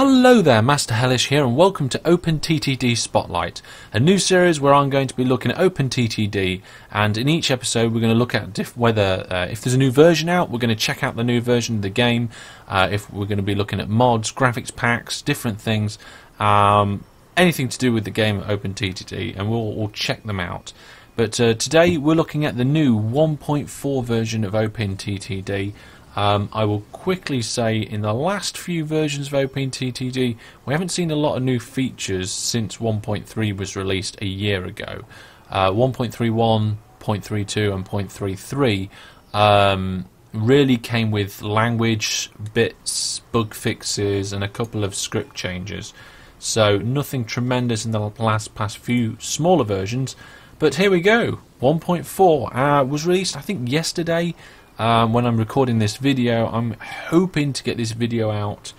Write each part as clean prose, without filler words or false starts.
Hello there, Master Hellish here, and welcome to OpenTTD Spotlight, a new series where I'm going to be looking at OpenTTD, and in each episode we're going to look at whether if there's a new version out, we're going to check out the new version of the game, if we're going to be looking at mods, graphics packs, different things, anything to do with the game OpenTTD, and we'll check them out. But today we're looking at the new 1.4 version of OpenTTD. I will quickly say in the last few versions of OpenTTD we haven't seen a lot of new features since 1.3 was released a year ago. 1.31, 0.32 and 0.33 really came with language bits, bug fixes and a couple of script changes. So nothing tremendous in the past few smaller versions. But here we go, 1.4 was released I think yesterday. When I'm recording this video, I'm hoping to get this video out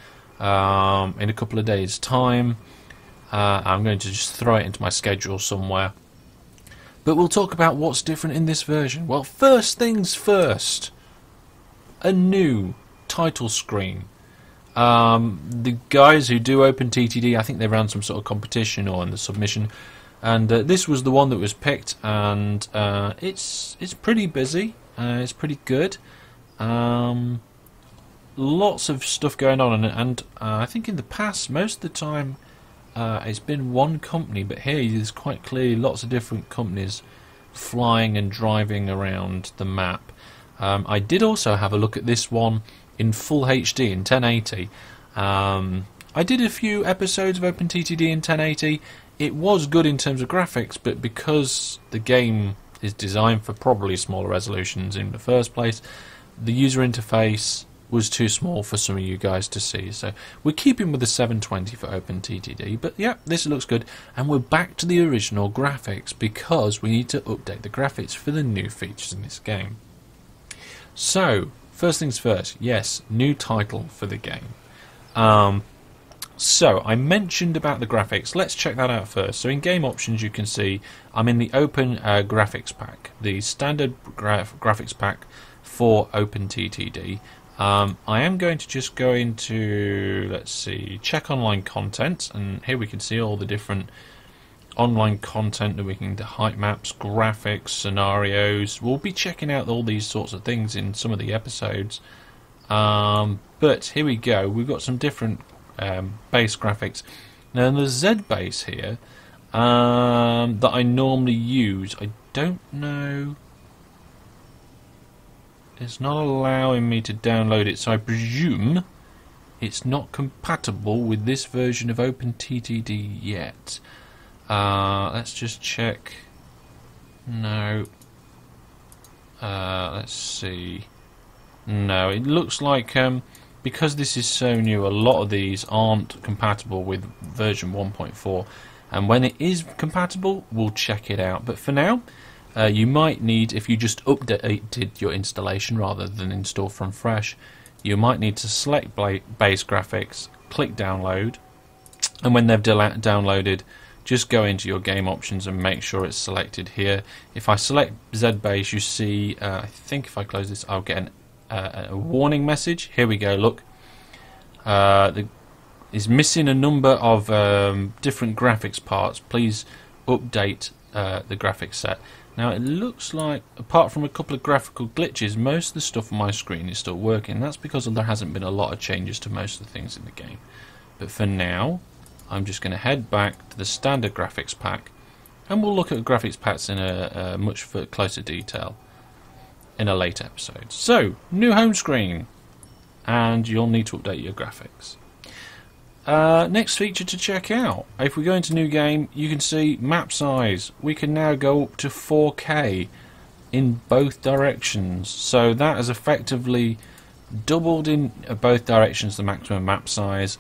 in a couple of days' time. I'm going to just throw it into my schedule somewhere. But we'll talk about what's different in this version. Well, first things first, a new title screen. The guys who do OpenTTD, I think they ran some sort of competition or in the submission, and this was the one that was picked, and it's pretty busy. It's pretty good. Lots of stuff going on, and I think in the past, most of the time, it's been one company, but here there's quite clearly lots of different companies flying and driving around the map. I did also have a look at this one in full HD in 1080. I did a few episodes of OpenTTD in 1080. It was good in terms of graphics, but because the game is designed for probably smaller resolutions in the first place, the user interface was too small for some of you guys to see. So we're keeping with the 720 for OpenTTD, but yeah, this looks good, and we're back to the original graphics because we need to update the graphics for the new features in this game. So first things first, yes, new title for the game. So I mentioned about the graphics. Let's check that out first. So in game options you can see I'm in the open graphics pack, the standard graphics pack for OpenTTD. I am going to just go into, let's see, check online content, and here we can see all the different online content that we can do, height maps, graphics, scenarios. We'll be checking out all these sorts of things in some of the episodes. But here we go, we've got some different base graphics. Now in the Z base here that I normally use, I don't know, it's not allowing me to download it, so I presume it's not compatible with this version of OpenTTD yet. Let's just check. No. Let's see. No, it looks like because this is so new, a lot of these aren't compatible with version 1.4, and when it is compatible we'll check it out. But for now, you might need, if you just updated your installation rather than install from fresh, you might need to select base graphics, click download, and when they've downloaded, just go into your game options and make sure it's selected here. If I select Z base, you see, I think if I close this I'll get a warning message. Here we go, look, is missing a number of different graphics parts. Please update the graphics set. Now it looks like, apart from a couple of graphical glitches, most of the stuff on my screen is still working. That's because there hasn't been a lot of changes to most of the things in the game. But for now, I'm just going to head back to the standard graphics pack, and we'll look at graphics packs in a much closer detail in a later episode. So, new home screen, and you'll need to update your graphics. Next feature to check out, if we go into new game, you can see map size. We can now go up to 4K in both directions, so that has effectively doubled in both directions the maximum map size,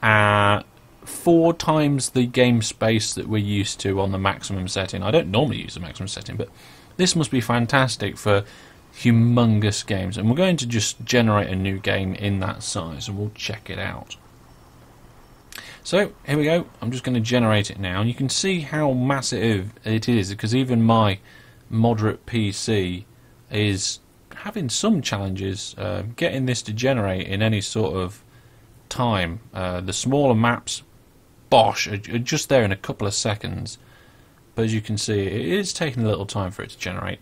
4 times the game space that we're used to on the maximum setting. I don't normally use the maximum setting, but this must be fantastic for humongous games, and we're going to just generate a new game in that size and we'll check it out. So here we go, I'm just going to generate it now, and you can see how massive it is, because even my moderate PC is having some challenges getting this to generate in any sort of time. The smaller maps, bosh, are just there in a couple of seconds. But as you can see, it is taking a little time for it to generate.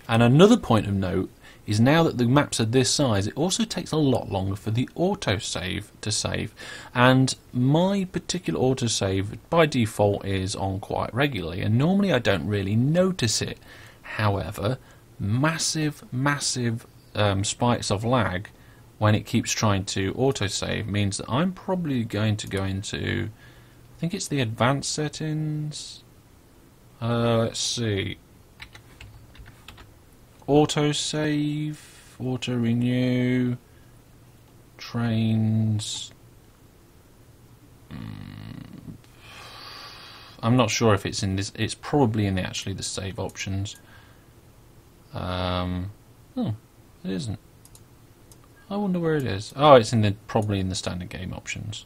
And another point of note is now that the maps are this size, it also takes a lot longer for the autosave to save. And my particular autosave by default is on quite regularly, and normally I don't really notice it. However, massive spikes of lag when it keeps trying to autosave means that I'm probably going to go into, I think it's the advanced settings. Let's see. Autosave, auto renew, trains. I'm not sure if it's in this. It's probably in the save options. Oh, it isn't. I wonder where it is. Oh, it's probably in the standard game options.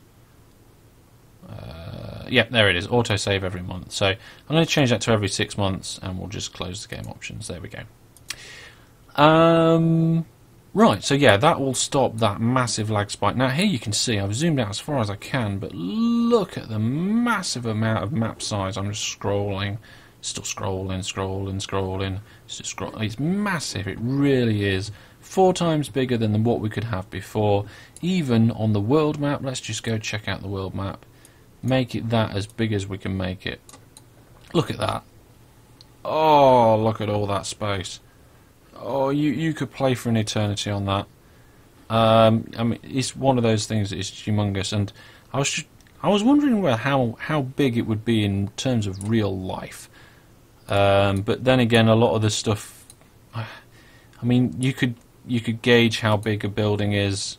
Yeah, there it is. Autosave every month. So I'm going to change that to every 6 months, and we'll just close the game options. There we go. Right, so yeah, that will stop that massive lag spike. Now here you can see, I've zoomed out as far as I can, but look at the massive amount of map size. I'm just scrolling, still scrolling. It's massive, it really is. 4 times bigger than what we could have before. Even on the world map, let's just go check out the world map. Make it that as big as we can make it. Look at that. Oh, look at all that space. Oh, you could play for an eternity on that. I mean, it's one of those things that is humongous, and I was wondering how big it would be in terms of real life. But then again, a lot of the stuff. I mean, you could gauge how big a building is.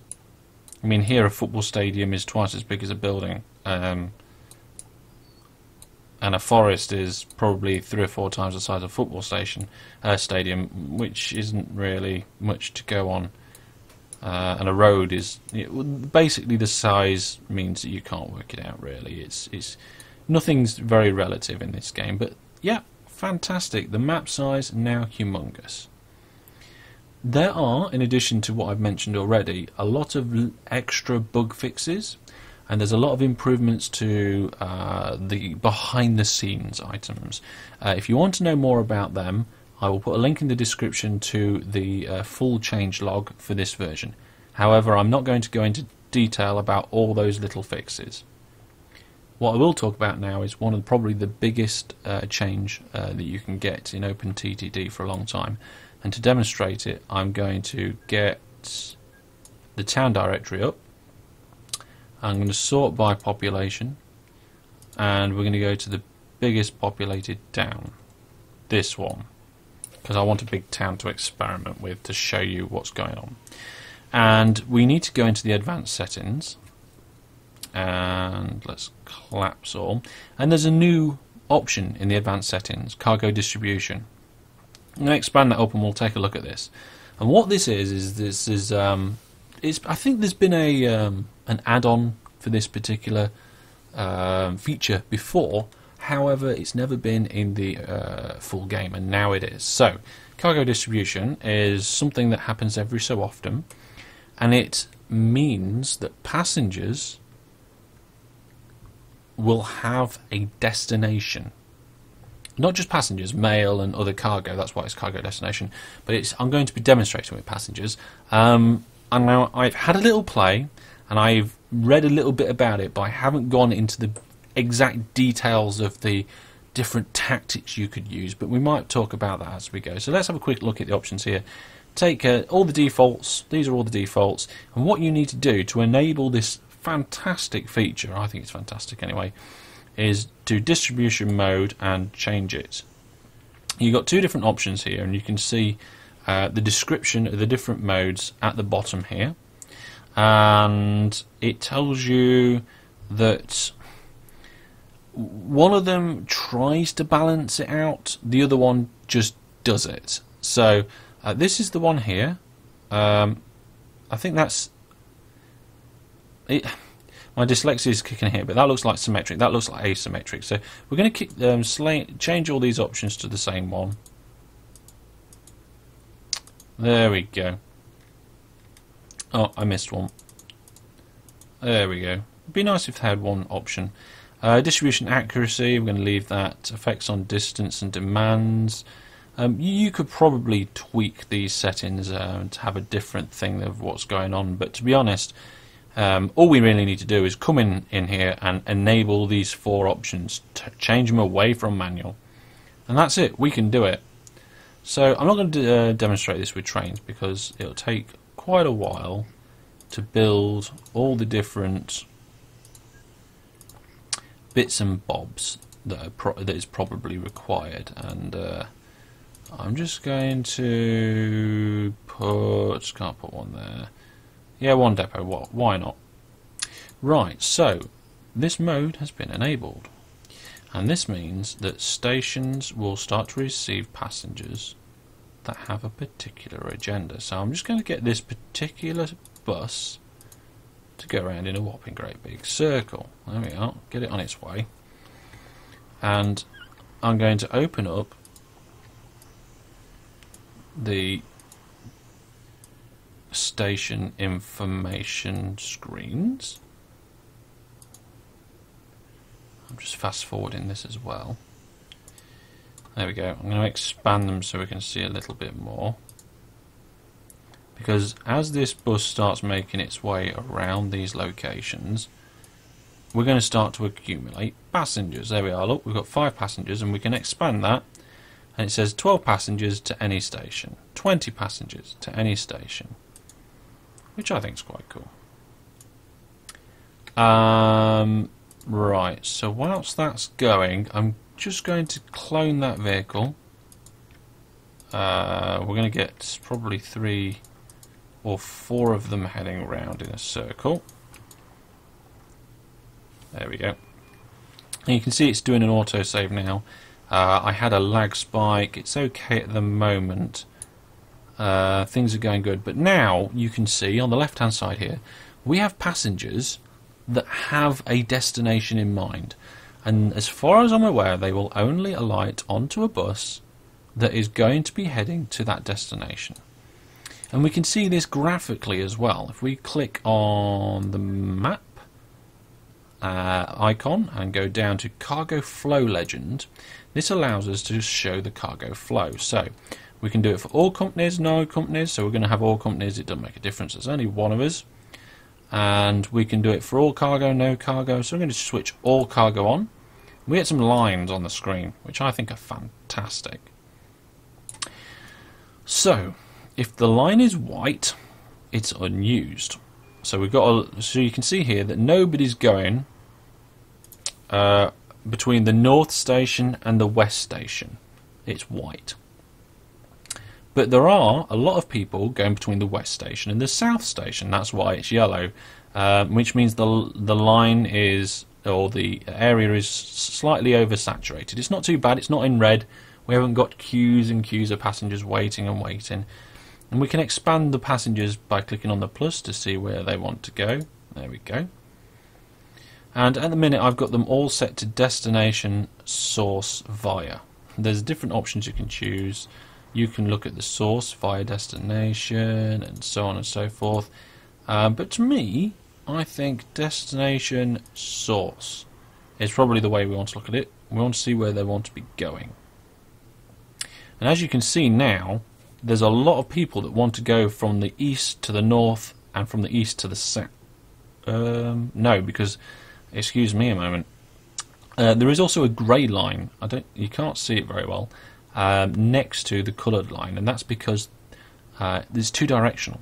I mean, here a football stadium is twice as big as a building. And a forest is probably 3 or 4 times the size of a football stadium, which isn't really much to go on. And a road is basically the size means that you can't work it out really. It's nothing's very relative in this game, but yeah, fantastic. The map size now humongous. There are, in addition to what I've mentioned already, a lot of extra bug fixes. And there's a lot of improvements to the behind-the-scenes items. If you want to know more about them, I will put a link in the description to the full change log for this version. However, I'm not going to go into detail about all those little fixes. What I will talk about now is one of probably the biggest change that you can get in OpenTTD for a long time. And to demonstrate it, I'm going to get the town directory up. I'm going to sort by population, and we're going to go to the biggest populated town, this one, because I want a big town to experiment with to show you what's going on. And we need to go into the advanced settings, and let's collapse all. And there's a new option in the advanced settings, cargo distribution. I'm going to expand that up and we'll take a look at this. And what this is I think there's been an add-on for this particular feature before. However, it's never been in the full game, and now it is. So, cargo distribution is something that happens every so often, and it means that passengers will have a destination. Not just passengers, mail and other cargo. That's why it's cargo destination. But I'm going to be demonstrating with passengers. And now I've had a little play, and I've read a little bit about it, but I haven't gone into the exact details of the different tactics you could use, but we might talk about that as we go. So let's have a quick look at the options here. Take all the defaults. These are all the defaults, and what you need to do to enable this fantastic feature, I think it's fantastic anyway, is do distribution mode and change it. You've got 2 different options here, and you can see the description of the different modes at the bottom here, and it tells you that one of them tries to balance it out, the other one just does it. So this is the one here. I think that's it. My dyslexia is kicking here, but that looks like symmetric. That looks like asymmetric. So we're going to change all these options to the same one. There we go. Oh, I missed one. There we go. It'd be nice if they had one option. Distribution accuracy, we're going to leave that. Effects on distance and demands. You could probably tweak these settings to have a different thing of what's going on, but to be honest, all we really need to do is come in here and enable these 4 options, change them away from manual, and that's it. We can do it. So I'm not going to demonstrate this with trains because it'll take quite a while to build all the different bits and bobs that is probably required, and I'm just going to can't put one there. Yeah, one depot. Why not? Right, so this mode has been enabled, and this means that stations will start to receive passengers that have a particular agenda. So I'm just going to get this particular bus to go around in a whopping great big circle. There we are, get it on its way. And I'm going to open up the station information screens. I'm just fast forwarding this as well. There we go. I'm going to expand them so we can see a little bit more. Because as this bus starts making its way around these locations, we're going to start to accumulate passengers. There we are. Look, we've got 5 passengers, and we can expand that. And it says 12 passengers to any station, 20 passengers to any station, which I think is quite cool. Right, so whilst that's going, I'm just going to clone that vehicle. We're going to get probably 3 or 4 of them heading around in a circle. There we go. And you can see it's doing an autosave now. I had a lag spike. It's okay at the moment. Things are going good. But now you can see on the left hand side here, we have passengers that have a destination in mind. And as far as I'm aware, they will only alight onto a bus that is going to be heading to that destination. And we can see this graphically as well. If we click on the map icon and go down to cargo flow legend, this allows us to show the cargo flow. So we can do it for all companies, no companies. So we're going to have all companies. It doesn't make a difference. There's only one of us. And we can do it for all cargo, no cargo. So we're going to switch all cargo on. We get some lines on the screen, which I think are fantastic. So if the line is white, it's unused. So we've got so you can see here that nobody's going between the north station and the west station. It's white. But there are a lot of people going between the west station and the south station. That's why it's yellow, which means the line is, or the area is slightly oversaturated. It's not too bad. It's not in red. We haven't got queues and queues of passengers waiting and waiting. And we can expand the passengers by clicking on the plus to see where they want to go. There we go. And at the minute I've got them all set to destination source via. There's different options you can choose. You can look at the source via destination and so on and so forth. But to me, I think destination source is probably the way we want to look at it. We want to see where they want to be going. And as you can see now, there's a lot of people that want to go from the east to the north and from the east to the south. No, because, excuse me a moment. There is also a grey line. You can't see it very well. Next to the coloured line, and that's because it's two directional.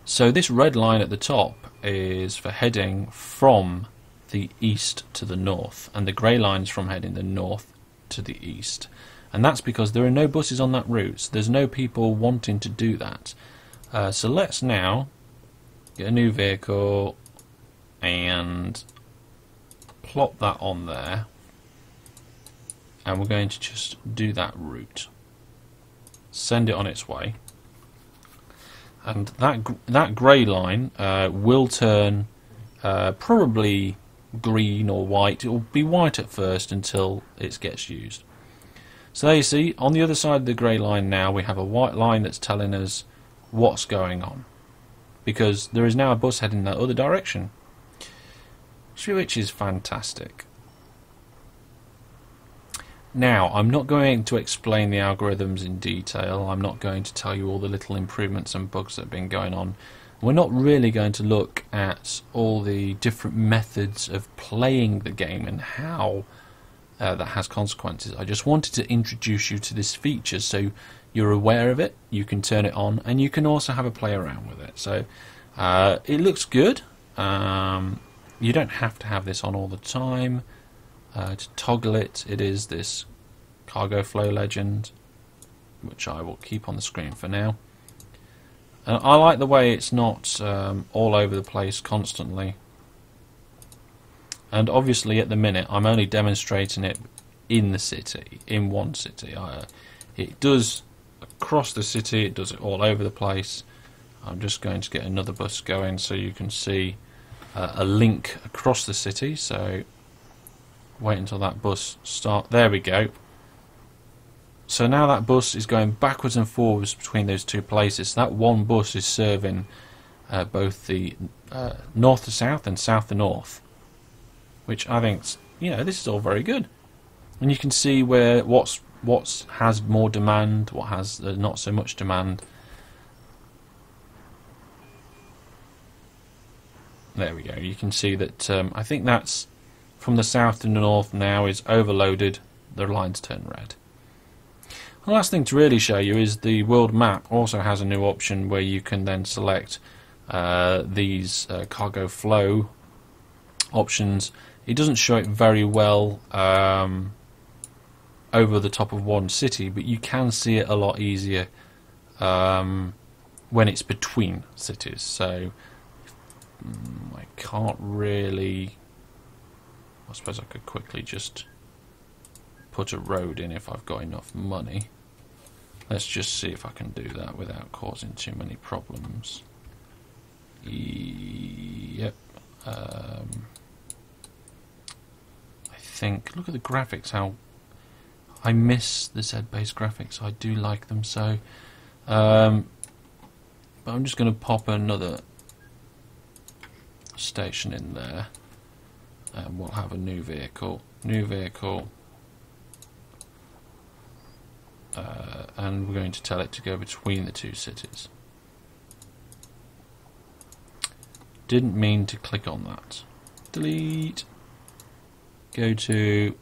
So this red line at the top is for heading from the east to the north, and the grey line is from heading the north to the east. And that's because there are no buses on that route, so there's no people wanting to do that. So let's now get a new vehicle and plop that on there. And we're going to just do that route. Send it on its way. And that grey line will turn probably green or white. It will be white at first until it gets used. So there you see, on the other side of the grey line now we have a white line that's telling us what's going on. because there is now a bus heading that other direction, which is fantastic. Now, I'm not going to explain the algorithms in detail. I'm not going to tell you all the little improvements and bugs that have been going on. We're not really going to look at all the different methods of playing the game and how that has consequences. I just wanted to introduce you to this feature so you're aware of it, you can turn it on, and you can also have a play around with it. So it looks good. You don't have to have this on all the time. To toggle it, it is this cargo flow legend, which I will keep on the screen for now. I like the way it's not all over the place constantly. And obviously at the minute I'm only demonstrating it in the city, in one city. It does across the city, it does it all over the place. I'm just going to get another bus going so you can see a link across the city. So wait until that bus starts. There we go. So now that bus is going backwards and forwards between those two places. That one bus is serving both the north to south and south to north, which I think, this is all very good. And you can see where what has more demand, what has not so much demand. There we go. You can see that I think that's from the south to the north now is overloaded. The lines turn red. The last thing to really show you is the world map also has a new option where you can then select these cargo flow options. It doesn't show it very well over the top of one city, but you can see it a lot easier when it's between cities. So I can't really... I suppose I could quickly just put a road in if I've got enough money. Let's just see if I can do that without causing too many problems. Yep. I think, look at the graphics, how I miss the Z-based graphics. I do like them so. But I'm just going to pop another station in there. And we'll have a new vehicle. And we're going to tell it to go between the two cities. Didn't mean to click on that. Delete. Go to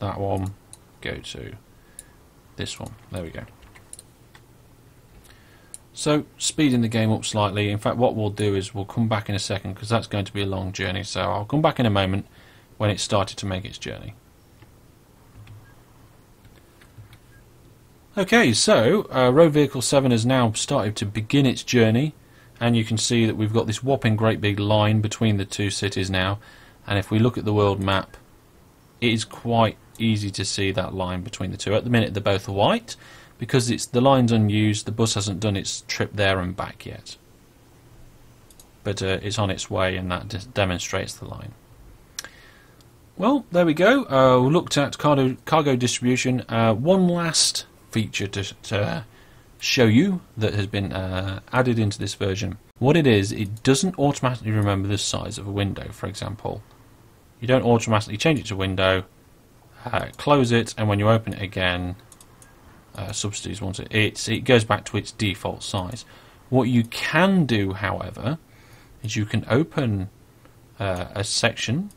that one. Go to this one. There we go. So speeding the game up slightly. In fact, what we'll do is we'll come back in a second because that's going to be a long journey. So I'll come back in a moment when it's started to make its journey. Okay, so Road Vehicle 7 has now started to begin its journey, and you can see that we've got this whopping great big line between the two cities now. And if we look at the world map, it is quite easy to see that line between the two. At the minute they're both white because the line's unused. The bus hasn't done its trip there and back yet, but it's on its way, and that demonstrates the line. Well, there we go. We looked at cargo distribution. One last feature to show you that has been added into this version. What it is, it doesn't automatically remember the size of a window, for example. You don't automatically change it to window, close it, and when you open it again, Subsidies wants it. It goes back to its default size. What you can do, however, is you can open a section,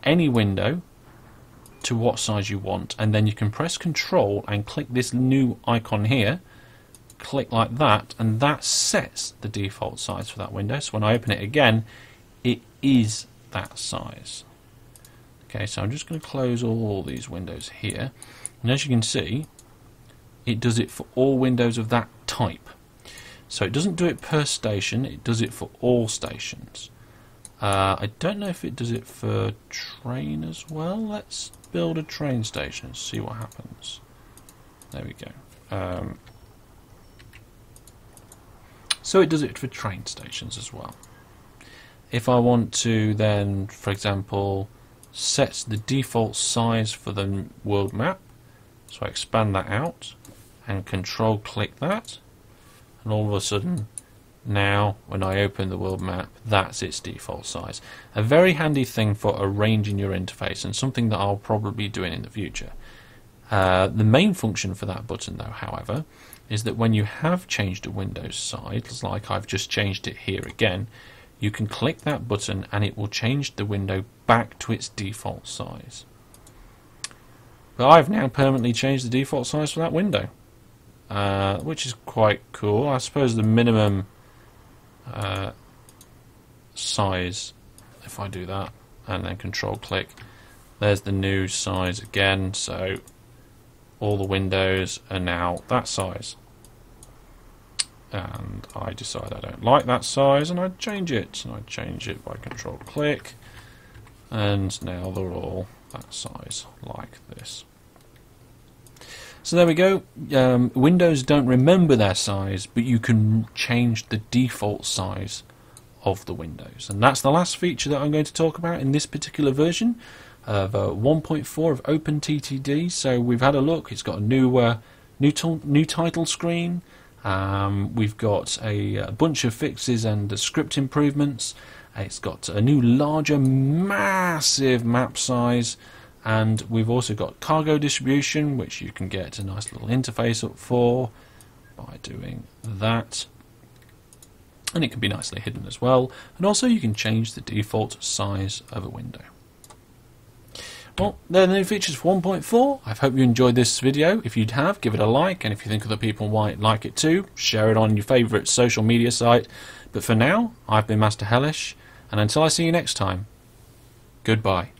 any window, to what size you want, and then you can press Control and click this new icon here. Click like that, and that sets the default size for that window. So when I open it again, it is that size. Okay, so I'm just going to close all these windows here, and as you can see, it does it for all windows of that type. So it doesn't do it per station, it does it for all stations. I don't know if it does it for train as well. Let's build a train station and see what happens. There we go. So it does it for train stations as well. If I want to then, for example, set the default size for the world map, so I expand that out and Control click that, and all of a sudden now when I open the world map, that's its default size. A very handy thing for arranging your interface, and something that I'll probably be doing in the future. The main function for that button though, however, is that when you have changed a window's size, like I've just changed it here again, you can click that button and it will change the window back to its default size. But I've now permanently changed the default size for that window, which is quite cool. I suppose the minimum size, if I do that and then control click, there's the new size again, so all the windows are now that size. And I decide I don't like that size and I change it. And I change it by control click, and now they're all that size, like this. So there we go. Windows don't remember their size, but you can change the default size of the windows. And that's the last feature that I'm going to talk about in this particular version of 1.4 of OpenTTD. So we've had a look. It's got a new title screen. We've got a bunch of fixes and script improvements. It's got a new larger, massive map size. And we've also got cargo distribution, which you can get a nice little interface up for by doing that. And it can be nicely hidden as well. And also you can change the default size of a window. Well, there are the new features for 1.4. I hope you enjoyed this video. If you have, give it a like. And if you think other people might like it too, share it on your favourite social media site. But for now, I've been Master Hellish. And until I see you next time, goodbye.